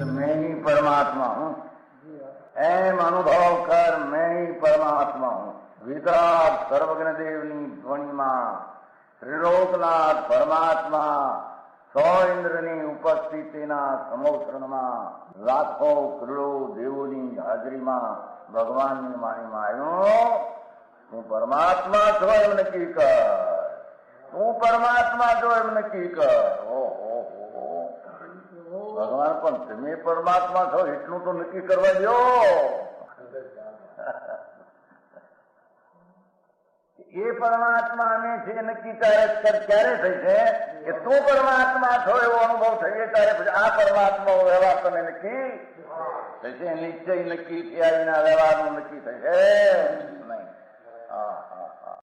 मैं ही परमात्मा हूँ, एम अनुभव कर मैं ही परमात्मा हूँ। वितराग सर्वज्ञ देवनी ध्वनिमा त्रिलोकनाथ परमात्मा सौ इंद्રની ઉપસ્થિતિના સમોત્રણમાં લાખો કરોડો દેવોની હાજરીમાં ભગવાનની વાણીમાં આવ્યો, તું પરમાત્મા છો એમ નક્કી કર, તું પરમાત્મા છો એમ નક્કી કર. ઓહો, ભગવાન પણ તમે પરમાત્મા છો એટલું તો નક્કી કરવા દો. એ પરમાત્માને છે નક્કી ક્યારે થઈ છે કે તું પરમાત્મા છો એવો અનુભવ થઈએ ત્યારે પછી આ પરમાત્મા વ્યવહાર તને નક્કી થશે. નિશ્ચય નક્કી થયા વિના વ્યવહારનું નક્કી થશે નહીં. હા હા હા.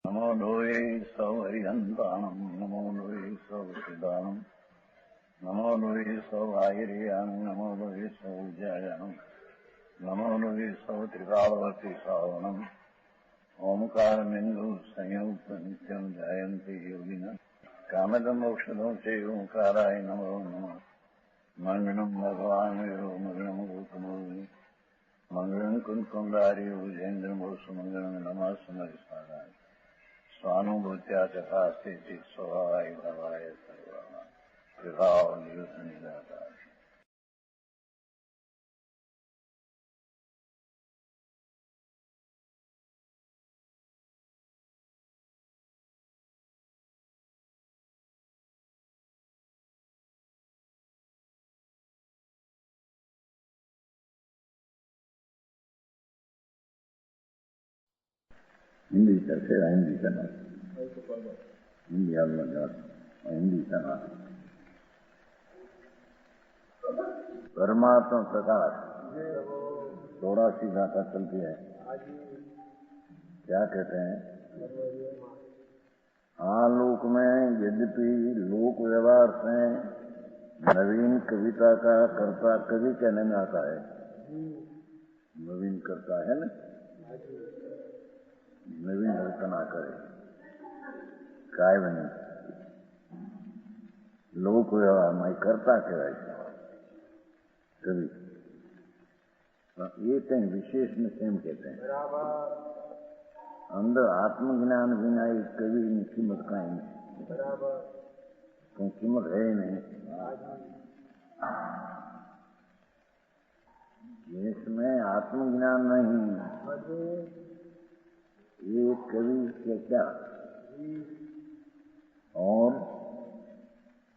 નમો લોહે સૌ હરિહંતાણમ, નમો લોહે સૌ સિદ્ધાણમ, નમો લોહે સૌ આયર્યાણ, નમો લોહે સૌ જયાણમ, નમો લોહે સૌ ત્રિકાળવતી શ્રાવણમ. ઓમકાર બિંદુ સંયુક્ત નિત્યમ જાયંતી યોગિના કામદમ ઔષધો છે ઓંકારાય નમો નમઃ. મંગળમ ભગવાન વિરો મંગળમ ગૌતમોર્મિ મંગળમ કુંકુંડારી ભુજેન્દ્રમોષ મંગળમ નમઃ સમરિસ્વાદાય સ્વાનુભૂત્યા તથા સ્થિતિ સ્વભાવાય ભવાય સર્વા વિભાવ નિયુત નિદાતા. हिंदी करते हिंदी करना, हिंदी हिंदी करना. परमात्मा प्रकाश 84 गाथा चलती है. क्या कहते हैं? आलोक में यद्यपि लोक व्यवहार से नवीन कविता का कर्ता कवि कहने में आता है. नवीन करता है ना, नवीन रचना करे काय बनी लोक व्यवहार में करता कहेवाय कवि. ये कहीं विशेष में सेम कहते हैं. अंदर आत्मज्ञान बिना एक कवि की कीमत कहीं नहीं, कोई कीमत है ही नहीं. जिसमें आत्मज्ञान नहीं ये कवि के क्या. और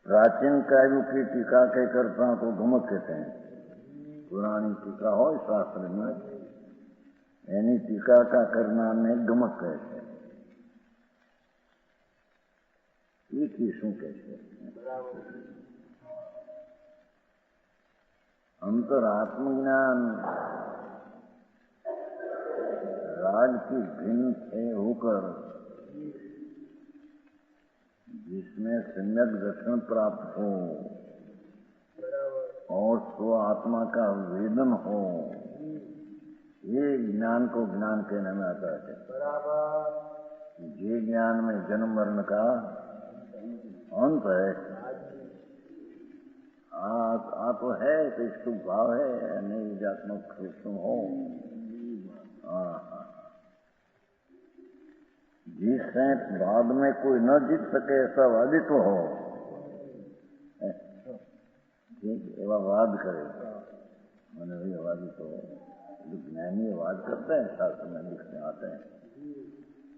प्राचीन काव्यों की टीका के कर्ता को गमक कहते हैं. पुरानी टीका हो शास्त्र में यानी टीका का करना में गमक कहते हैं. ये किसू कहते हैं? अंतर आत्मज्ञान राज की भिन्न से होकर जिसमें सम्यक दर्शन प्राप्त हो और स्व आत्मा का वेदन हो, ये ज्ञान को ज्ञान कहने में आता है. ये ज्ञान में जन्म मरण का अंत है. आ तो है तो इसको भाव है नहीं जात्मक तुम हो. जिससे बाद में कोई न जीत सके ऐसा वादित्व हो, ठीक एवं वाद करे मैंने भी वादित्व हो. जो ज्ञानी वाद करते हैं शास्त्र में लिखते आते हैं.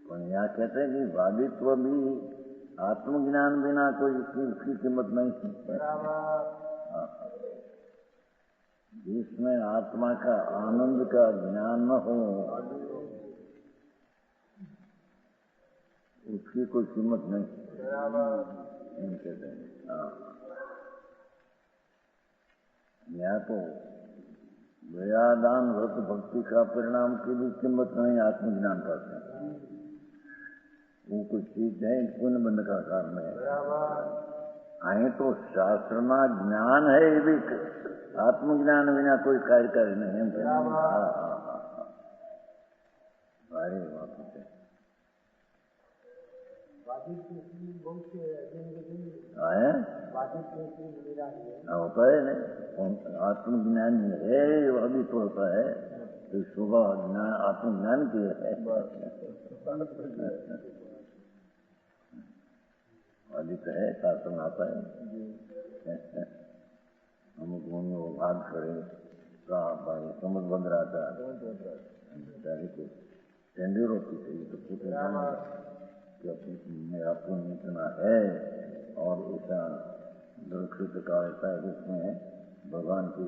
तो यहाँ कहते हैं कि वादित्व भी आत्मज्ञान बिना कोई उसकी कीमत नहीं. जिसमें आत्मा का आनंद का ज्ञान न हो उसकी कोई कीमत नहीं कहते हैं. यहाँ तो दयादान व्रत भक्ति का परिणाम की भी कीमत नहीं आत्मज्ञान पाते हैं. वो कुछ चीज है पुण्य बंध का कारण है। आए तो शास्त्र में ज्ञान है, ये भी आत्मज्ञान बिना कोई कार्यकारी नहीं है। अरे बात है होता है नहीं, आत्मज्ञान है अभी तो होता है, तो सुबह ज्ञान आत्मज्ञान की है। अभी तो है शासन आता है। हम घूमने वो बात करें भाई समझ बंद रहा था को टेंडर होती थी तो पूछे मेरा पुण्य इतना है और ऐसा दुर्क्षित कार्यता है जिसमें भगवान की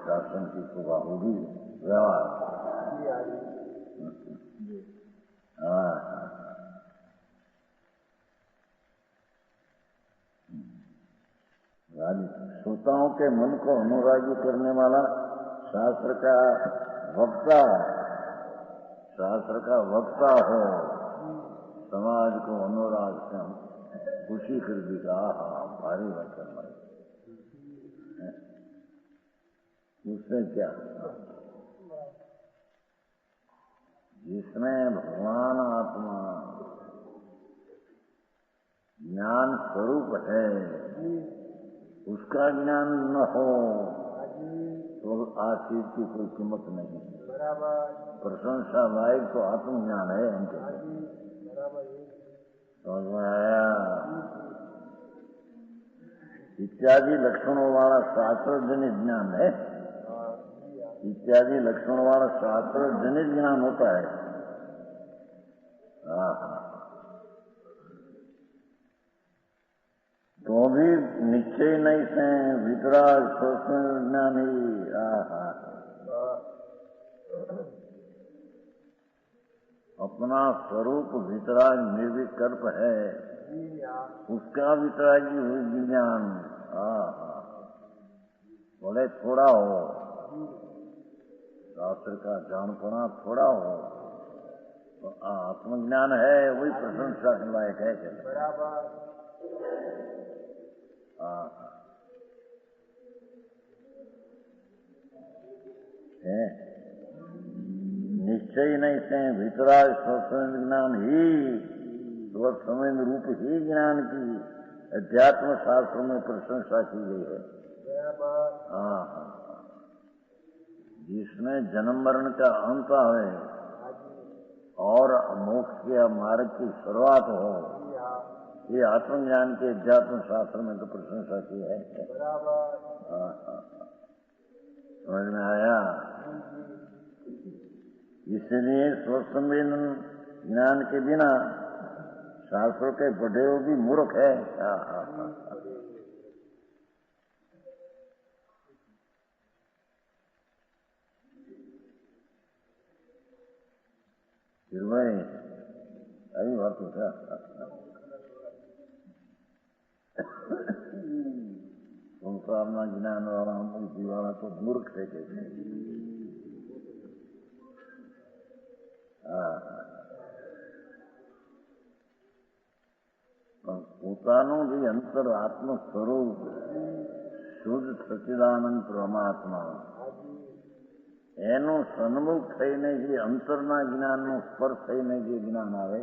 शासन की सुबह होगी व्यवहार। श्रोताओं के मन को अनुरागी करने वाला शास्त्र का वक्ता, शास्त्र का वक्ता हो, समाज को अनुराग से खुशी कर देगा। भारी वचन उसमें क्या, जिसमें भगवान आत्मा ज्ञान स्वरूप है, उसका ज्ञान न हो तो आज चीज की कोई कीमत नहीं है। प्रशंसा लायक तो आत्मज्ञान है उनके। समझ में आया? इत्यादि लक्षणों वाला शास्त्र जनित ज्ञान है। इत्यादि लक्षणों वाला शास्त्र जनित ज्ञान होता है। तो भी निश्चय नहीं से वितराग ज्ञान ही। अपना स्वरूप वितराग निर्विकल्प है, उसका वितरागी हुई ज्ञान बोले थोड़ा हो, शास्त्र का जानपना थोड़ा हो तो आत्मज्ञान है, वही प्रशंसा के लायक है। निश्चय नहीं से वितराग स्वतंत्र ज्ञान ही स्वसमय रूप ही ज्ञान की अध्यात्म शास्त्रों में प्रशंसा की गई है। जिसमें जन्म मरण का अंत है और मोक्ष के मार्ग की शुरुआत हो, ये आत्मज्ञान के अध्यात्म शास्त्र में तो प्रशंसा की है। समझ में आया? इसलिए स्वसंवेदन ज्ञान के बिना शास्त्रों के पढ़े हुए भी मूर्ख है। फिर भाई अभी बात होता संसार में ज्ञान वाला बुद्धि वाला तो मूर्ख है कैसे? પોતાનું જે અંતર આત્મ સ્વરૂપ શુદ્ધ સચ્ચિદાનંદ પરમાત્મા એનું સન્મુખ થઈને જે અંતરના જ્ઞાનનો સ્પર્શ થઈને જે જ્ઞાન આવે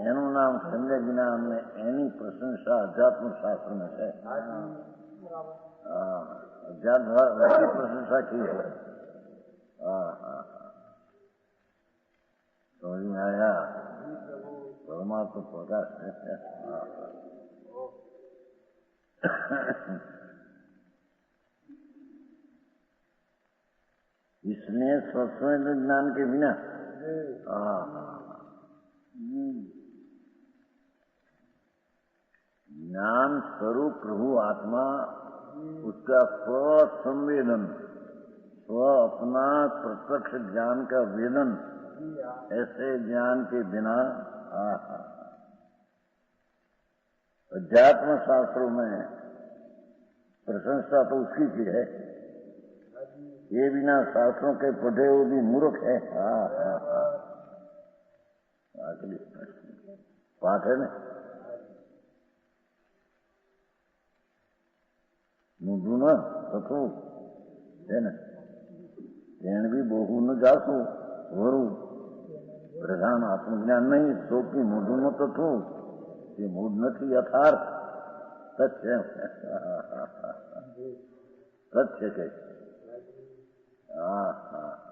એનું નામ સંજ્ઞ જ્ઞાન ને એની પ્રશંસા અધ્યાત્મ શાસ્ત્રમાં છે। અધ્યાત્મ પ્રશંસા की है। समझ में आया? परमात्मा प्रकाश है। इसलिए स्वस्वरूप ज्ञान के बिना ज्ञान स्वरूप प्रभु आत्मा, उसका स्वसंवेदन, स्व अपना प्रत्यक्ष ज्ञान का वेदन, ऐसे ज्ञान के बिना अध्यात्म शास्त्रों में प्रशंसा तो उसकी की है। ये बिना शास्त्रों के पढ़े हुए भी मूर्ख है। आखिरी पाठ है ने મૂંઢું ન થતું છે ને તેણ બી બહુ ન જાતું વરું પ્રધાન આત્મજ્ઞાન નહીં ચોકી મૂંઢું ન થતું એ મૂઢ નથી યથાર્થ સત્ય સત્ય કે હા હા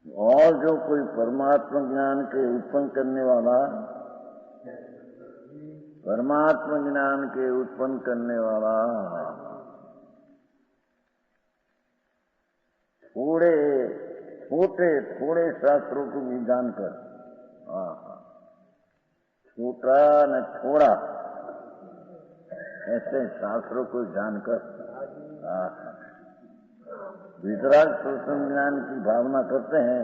और जो कोई परमात्मा ज्ञान के उत्पन्न करने वाला परमात्मा ज्ञान के उत्पन्न करने वाला थोड़े छोटे थोड़े शास्त्रों को भी जानकर छोटा न थोड़ा ऐसे शास्त्रों को जानकर वितराग स्वसम ज्ञान की भावना करते हैं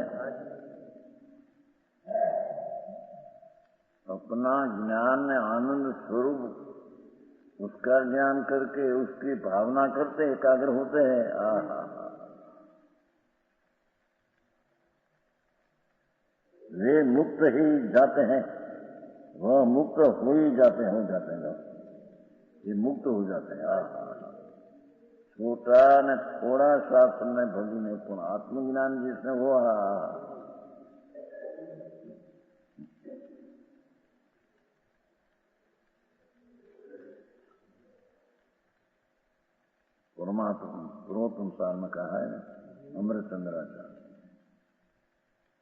अपना ज्ञान में आनंद स्वरूप उसका ज्ञान करके उसकी भावना करते एकाग्र होते हैं वे मुक्त ही जाते हैं वह मुक्त हो ही जाते हैं ये मुक्त हो जाते हैं छोटा न थोड़ा शास्त्र में भगी ने पूर्ण आत्मज्ञान जिसने हुआ परमात्मा पुरोत्तम सार में कहा है अमृतचंद्राचार्य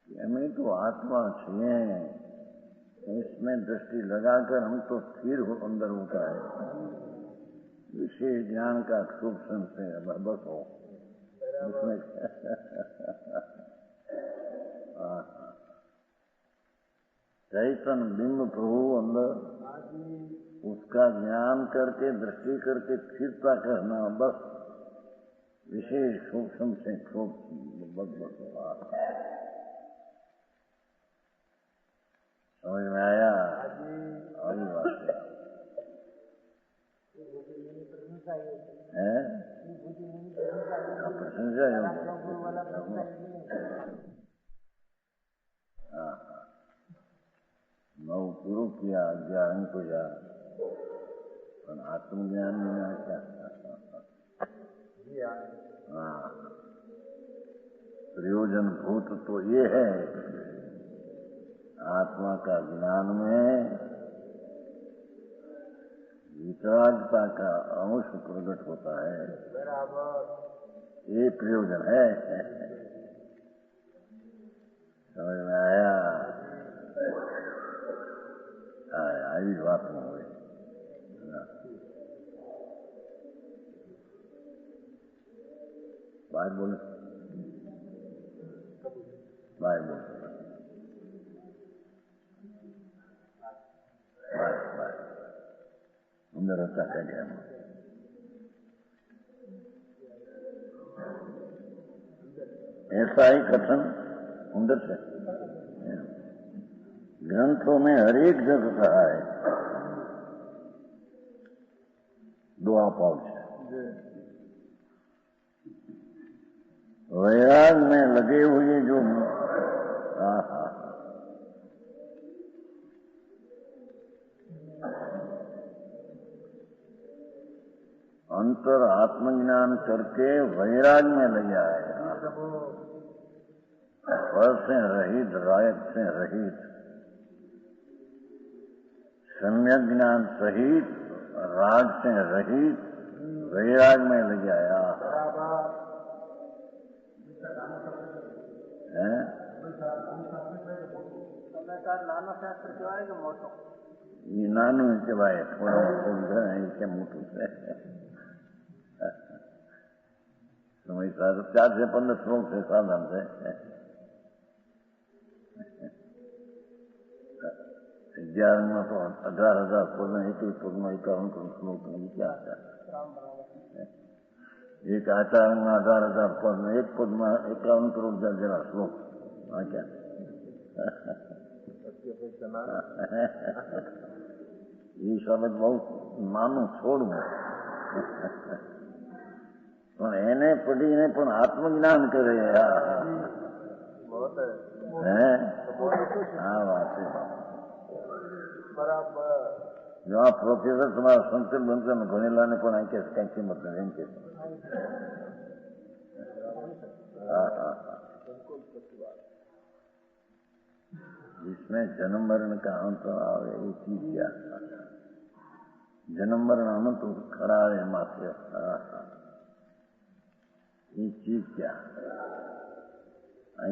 हमें तो आत्मा छे इसमें दृष्टि लगाकर हम तो स्थिर हो अंदर होता है विशेष ज्ञान का सूक्ष्म से बस हो उसमें चैतन्य बिंब प्रभु अंदर उसका ज्ञान करके दृष्टि करके स्थिरता करना बस विशेष सूक्ष्म से सूक्ष्म बस समझ में आया और बात है प्रशंसा नौ पूर्व किया 11 को जा आत्मज्ञान में क्या प्रयोजन भूत तो ये है आत्मा का ज्ञान में वितरागता का अंश प्रकट होता है ये प्रयोजन है समझ में आया आई बात में हुई बात बोले अंदर रहता है ज्ञान ऐसा ही कथन अंदर से ग्रंथों में हर एक जगह कहा है दुआ पाउच वैराग में लगे हुए जो अंतर आत्मज्ञान करके वैराग में लगे आएगा फल से रहित रायत से रहित सम्यक ज्ञान सहित राग से रहित वैराग में लग आया ये नानू कहेवाय थोड़ा क्या मोटू से समय 4 से 15 श्लोक से साधन से 11 में तो 18,000 पद में एक पद में 51 श्लोक में क्या आता है एक आचार्य में 18,000 पद में एक पद में 51 करोड़ जरा श्लोक क्या એ શબ્દ બહુ નાનું છોડવું, પણ એને પડીને પણ આત્મજ્ઞાન કરે. હે આ વાત છે બરાબર. જો આ પ્રોફેસર તમારા સંકર બંકર ભણેલા ને પણ આ કે કઈ કિંમત નથી એમ કે. हाँ हाँ हाँ, जिसमें जन्म मरण का अंत आवे ये चीज क्या? जन्म मरण अनंत खड़ा है मात्र. हाँ हाँ, ये चीज क्या?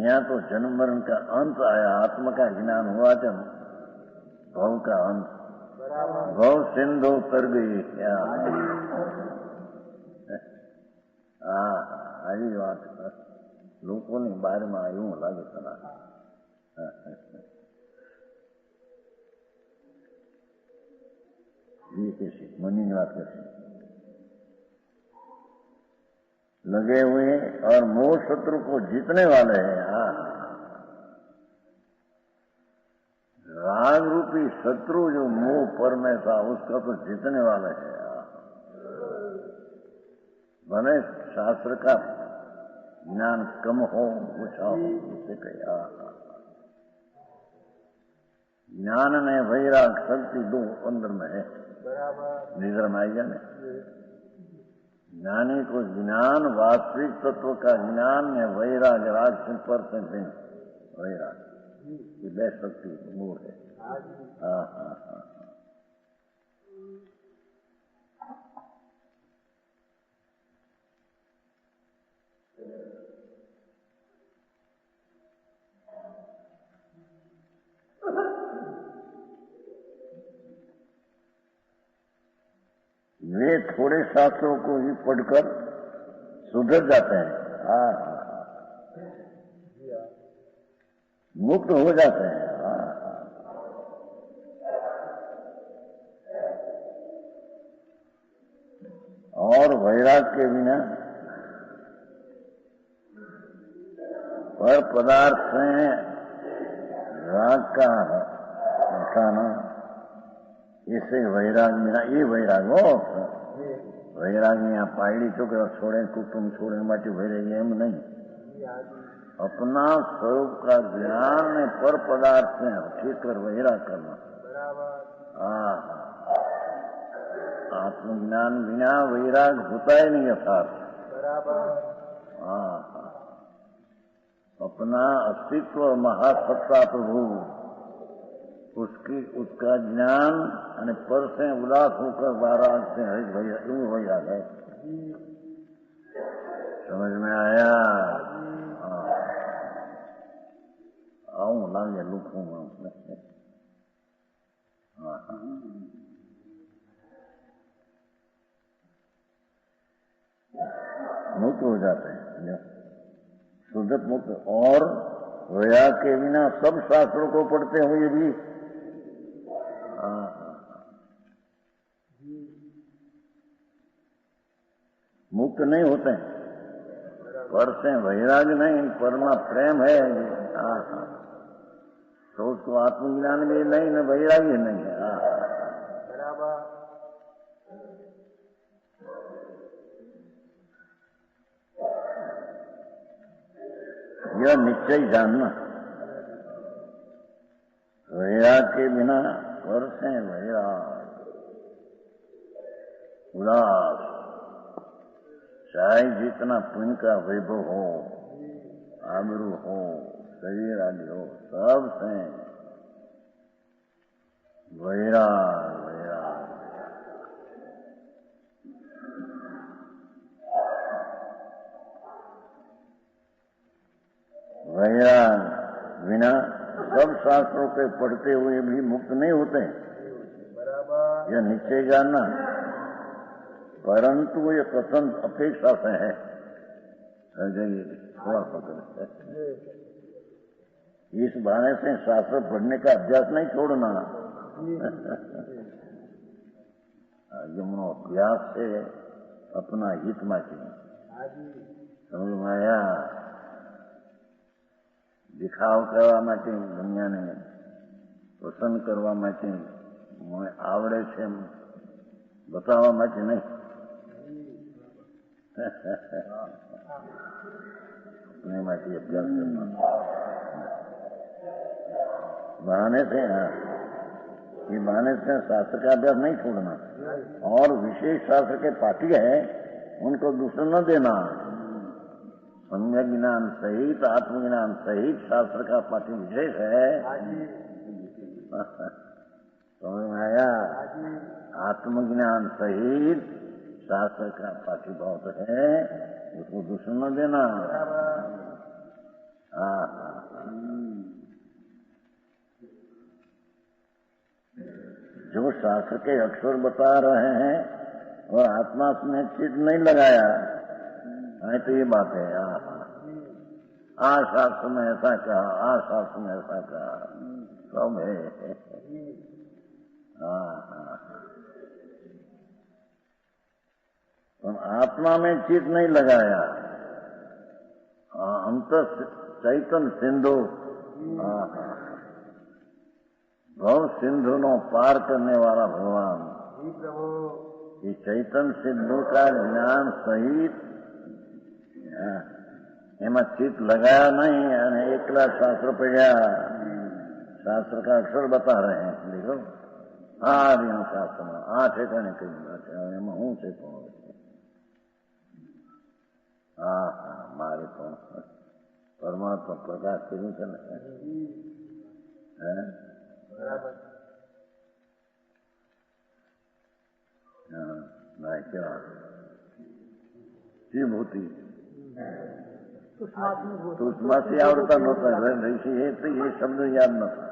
यहाँ तो जन्म मरण का अंत आया, आत्मा का ज्ञान हुआ जब भव का अंत, भव सिंधु उतर गई. क्या? हाँ આવી વાત લોકોની બારમાં એવું લાગે ખરા. ये कैसे मनी बात कैसे लगे हुए और मोह शत्रु को जीतने वाले हैं. हाँ, राग रूपी शत्रु जो मोह पर में था उसका तो जीतने वाले हैं. भले शास्त्र का ज्ञान कम हो ऊंचा हो जिससे कहा. ज्ञान ने वैराग शक्ति दो अंदर में है. निजर में आएगा ना. ज्ञानी को ज्ञान वास्तविक तत्व का ज्ञान है, वैराग राग पर से दिन वैराग ये बे शक्ति मूल है. हाँ हाँ हाँ, वे थोड़े शास्त्रों को ही पढ़कर सुधर जाते हैं. हाँ हाँ, मुक्त हो जाते हैं. हाँ हाँ, और वैराग के बिना पर पदार्थ से राग का उठाना, इसे वैराग मिला. ये वैराग हो वैराग यहाँ पायड़ी छोकरा छोड़े कुटुंब छोड़े माटे वैराग एम नहीं. अपना स्वरूप का ज्ञान ने पर पदार्थ से हटकर वैराग करना. हाँ, आत्मज्ञान बिना वैराग होता ही नहीं यथार्थ. हाँ, अपना अस्तित्व महासत्ता प्रभु उसका ज्ञान અને पर से उदास होकर वैराग से हरित भैया यूं वैराग है. समझ में आया? हाँ, आऊं लागे लुकूं में. हाँ हाँ, मुक्त हो जाते हैं शुद्धत मुक्त. और वैराग के बिना सब शास्त्रों को पढ़ते हुए भी मुक्त नहीं होते हैं. पर से वैराग नहीं, परमा प्रेम है. हाँ हाँ, तो उसको आत्मज्ञान भी नहीं न वैराग ही नहीं है. हाँ बराबर. यह निश्चय जानना, वैराग के बिना पर से वैराग उदास, चाहे जितना पुण्य का वैभव हो, आबरू हो, शरीर आदि हो, सब से वैराग वैराग. वैराग बिना सब शास्त्रों के पढ़ते हुए भी मुक्त नहीं होते. यह निश्चय जानना, परंतु ये कथन अपेक्षा से है. थोड़ा पकड़ इस बहाने से शास्त्र पढ़ने का अभ्यास नहीं छोड़ना. यमुनो अभ्यास से अपना हित माची. समझ में आया? दिखाव करवा માટે દુનિયાને પસંદ કરવા માટે મને આવડે છે એમ બતાવવા માટે નહીં. अपने માટે अभ्यास करना. बहाने से ये बहाने से शास्त्र का अभ्यास नहीं छोड़ना. और विशेष शास्त्र के पाठी है उनको दूसरा न देना. सम्यक ज्ञान सहित आत्मज्ञान सहित शास्त्र का पाठी विशेष है. समझ में आया? आत्मज्ञान सहित शास्त्र का पाठी बहुत है, उसको दूसरा न देना. जो शास्त्र के अक्षर बता रहे हैं और आत्मा में चित्त नहीं लगाया है तो ये बात है. शास्त्र में ऐसा कहा, शास्त्र में ऐसा कहा, सब है. आत्मा में चित्त नहीं लगाया. अंतर चैतन्य सिंधु, भव सिंधु नो पार करने वाला भगवान. ये चैतन्य सिंधु का ज्ञान सहित एमा चित्त लगाया नहीं. एकला शास्त्र पे गया. शास्त्र का अक्षर बता रहे हैं. देखो शास्त्र में 8 ठिकाने कहीं एम हूँ से मारे तो परमात्मा प्रकाश करूँ છે ને क्या विभूति सुषमासी आवडता नव्हता. ऋषी हे शब्द याद नव्हता.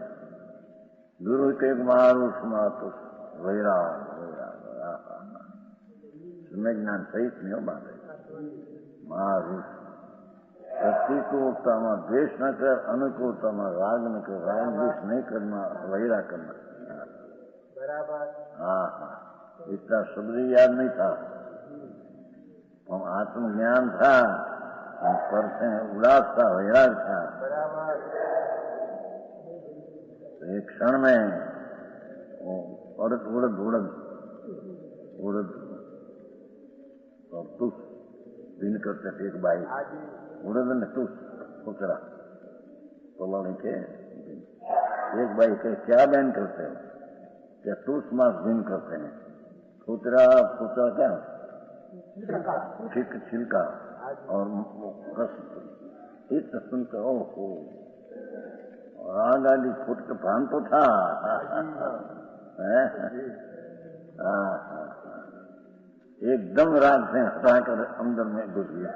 गुरु एक महारुषमा तो वैराग समय ज्ञान सहित नहीं हो बात है. महारुष प्रतिकूलताમાં द्वेष न कर, अनुकूलताમાં राग न कर. राग द्वेष नहीं करना, वैराग करना. बराबर. इतना शब्द याद नहीं था. हम आत्मज्ञान था, हम करते हैं उल्लास था, वैराग था. बराबर. तो एक क्षण में उड़द उड़द उड़द उड़द और तुस दिन करते थे. एक बाई उड़द ने तुस खुचरा तो के एक बाई के क्या बैन करते हैं? क्या तुस मास दिन करते हैं. खुचरा खुचरा क्या छिलका और रस. इतना सुनकर ओहो आग आदि फुट के भान तो था. एकदम राग से हटाकर अंदर में घुस गया.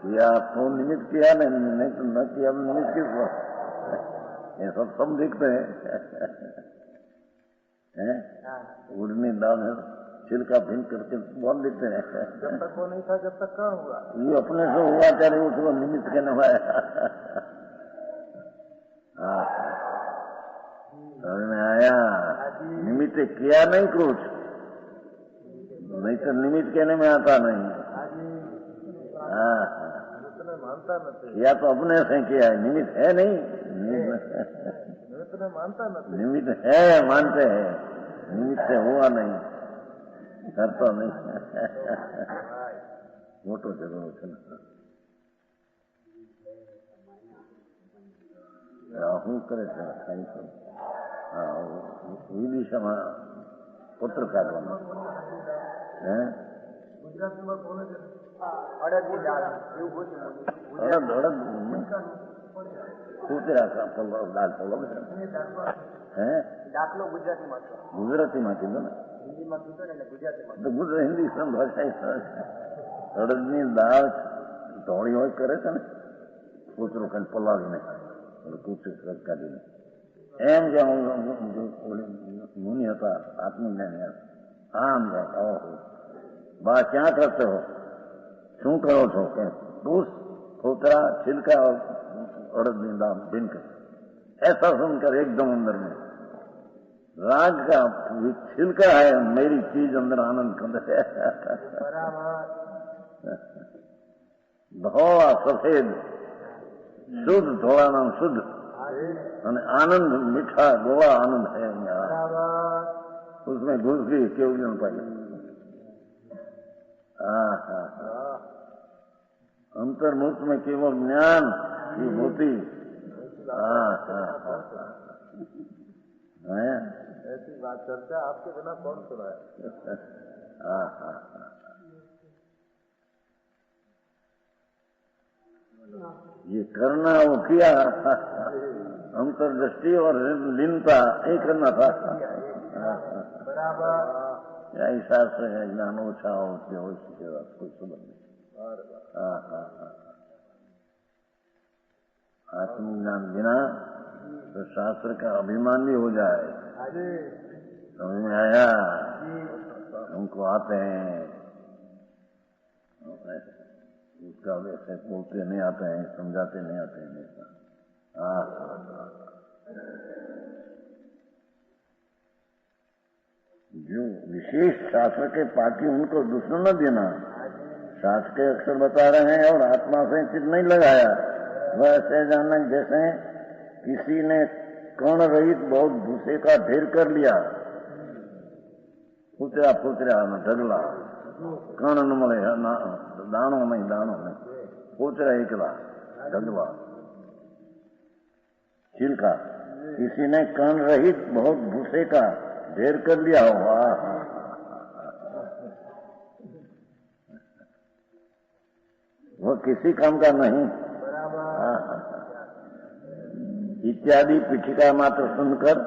किया तो निमित्त किया नहीं तो न किया. निमित्त किस वक्त ये सब दिखते हैं. उड़नी दाल है छिलका भिन करके बहुत दिखते हैं. जब तक वो नहीं था जब तक कहाँ हुआ. ये अपने से हुआ चाहे उसको निमित्त के न हुआ. समझ में आया? निमित्त किया नहीं कुछ, नहीं तो निमित्त कहने में आता नहीं. किया तो अपने से किया है, निमित्त है नहीं. निमित्त है मानते हैं, निमित्त से हुआ नहीं, करता नहीं. मोटो झगड़ो છે ને. શું કરે છે કાંઈ તો વિદિશામાં પુત્ર કાઢવાનો. ગુજરાતીમાં કોને છે અડદની દાળ એવું અડદ કૂતરા દાળ પલો દાખલો ગુજરાતીમાં કીધું ને. હિન્દીમાં કીધું ને ગુજરાતીમાં હિન્દી ભાષા. અડદની દાળ ધોળી હોય કરે છે ને કૂતરું કઈ પલાવીને કૂતરું કાઢીને. એમ કે મુનિ હતા આત્મજ્ઞાની આમ જાય. ઓહો બા ક્યાં કરતે હો, શું કરો છો? કે दूस खोखरा छिलका और उड़द दाम दिन का. ऐसा सुनकर एकदम अंदर में राग का छिलका है, मेरी चीज अंदर आनंद कर रहे. धोआ सफेद શુદ્ધ થોડાનો શુદ્ધ અને આનંદ મીઠા गोवा आनंद है उसमें घुस गई केवल न पाई अंतर्मुख में केवल ज्ञान विभूति ऐसी बात चर्चा आपके बिना कौन सुना है? ये करना वो किया अंतर्दृष्टि और लीनता ये करना था बराबर या हिसाब से ज्ञान ओछा हो उसके बाद कोई सुबह नहीं आत्मज्ञान बिना तो शास्त्र का अभिमान भी हो जाए समझ में आया हमको आते हैं उसका वैसे बोलते नहीं आते हैं समझाते नहीं आते हैं ऐसा जो विशेष शास्त्र के पाठी उनको दुश्मन न देना शास्त्र के अक्षर बता रहे हैं और आत्मा से चित्त नहीं लगाया वह ऐसे जानना जैसे किसी ने कण रहित बहुत भूसे का ढेर कर लिया फुतरा फुतरा ढगला कण न મળે દાણો નહીં ફૂતરા એકલા ढगला छिलका किसी ने कण रहित बहुत भूसे का ढेर कर लिया हो वह किसी काम का नहीं इत्यादि पीठिका मात्र सुनकर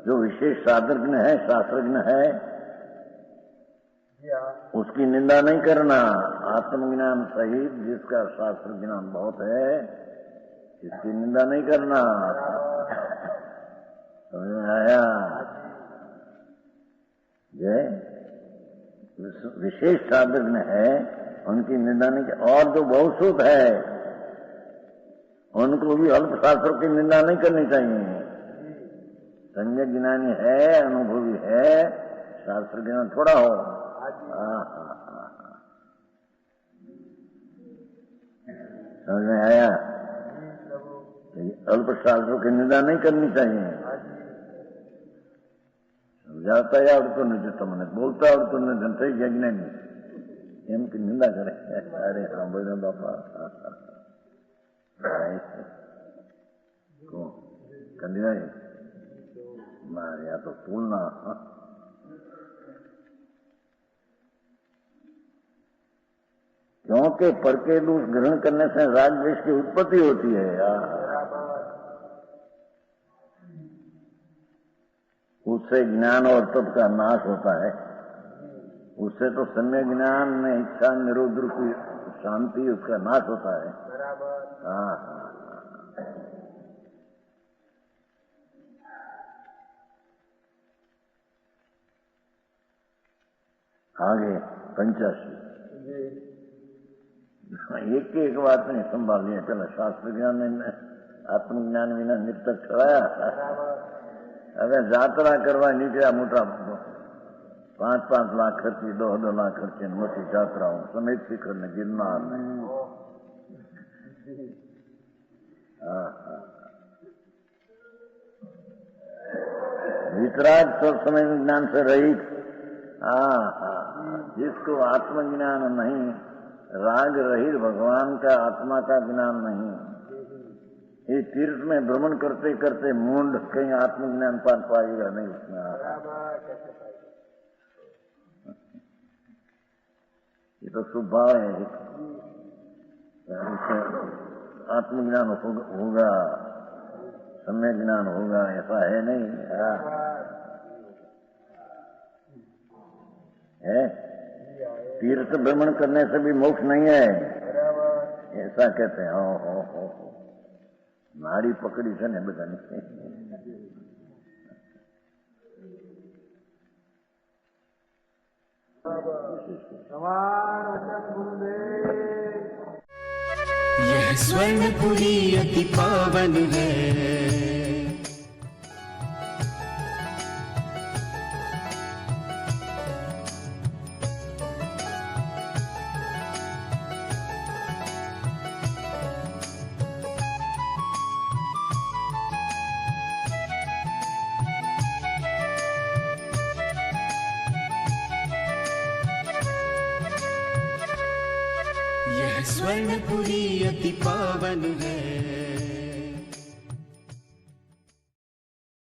जो विशेष साधर्ज्ञ है शास्त्रज्ञ है उसकी निंदा नहीं करना आत्मज्ञान सहित जिसका शास्त्र ज्ञान बहुत है इसकी निंदा नहीं करना समझ में आया जय विशेष साधर्ज्ञ है उनकी निंदा नहीं और जो बहुश्रुत है उनको भी अल्प शास्त्रों की निंदा नहीं करनी चाहिए सम्यक ज्ञानी है अनुभवी है शास्त्र ज्ञान थोड़ा हो समझ में आया अल्प शास्त्रों की निंदा नहीं करनी चाहिए समझाता है और तो नहीं તમને બોલતા આવડતું નથી થઈ ગયા જ્ઞાની એમ કે નિંદા કરે અરે સાંભળ્યો બાપા કંદીરાય મારે આ તો પૂર્ણ क्योंकि पर के दोष ग्रहण करने से राग द्वेष की उत्पत्ति होती है उससे ज्ञान और तप का नाश होता है उससे तो सम्यक ज्ञान में इच्छा निरोध रूपी शांति उसका नाश होता है हाँ आगे 85 एक एक बात नहीं संभाल लिया चलो शास्त्र ज्ञान ने आत्मज्ञान विना निरतक ठहराया अगर यात्रा करवा निकला मोटा 5-5 लाख खर्ची 2-2 लाख खर्ची मोटी यात्राओं समेत शिखर ने गिरनार में वितराग सब समय ज्ञान से रहित जिसको आत्मज्ञान नहीं राग रहित भगवान का आत्मा का ज्ञान नहीं ये तीर्थ में भ्रमण करते करते मूंड कहीं आत्मज्ञान पा पाएगा नहीं उसमें ये तो स्वभाव है आत्मज्ञान होगा सम्यक ज्ञान होगा ऐसा है नहीं है तीर्थ भ्रमण करने से भी मोक्ष नहीं है ऐसा कहते हैं हो नाड़ी पकड़ी से ने बधानी यह स्वर्णपुरी अति पावन है स्वर्णपुरी अति पावन है।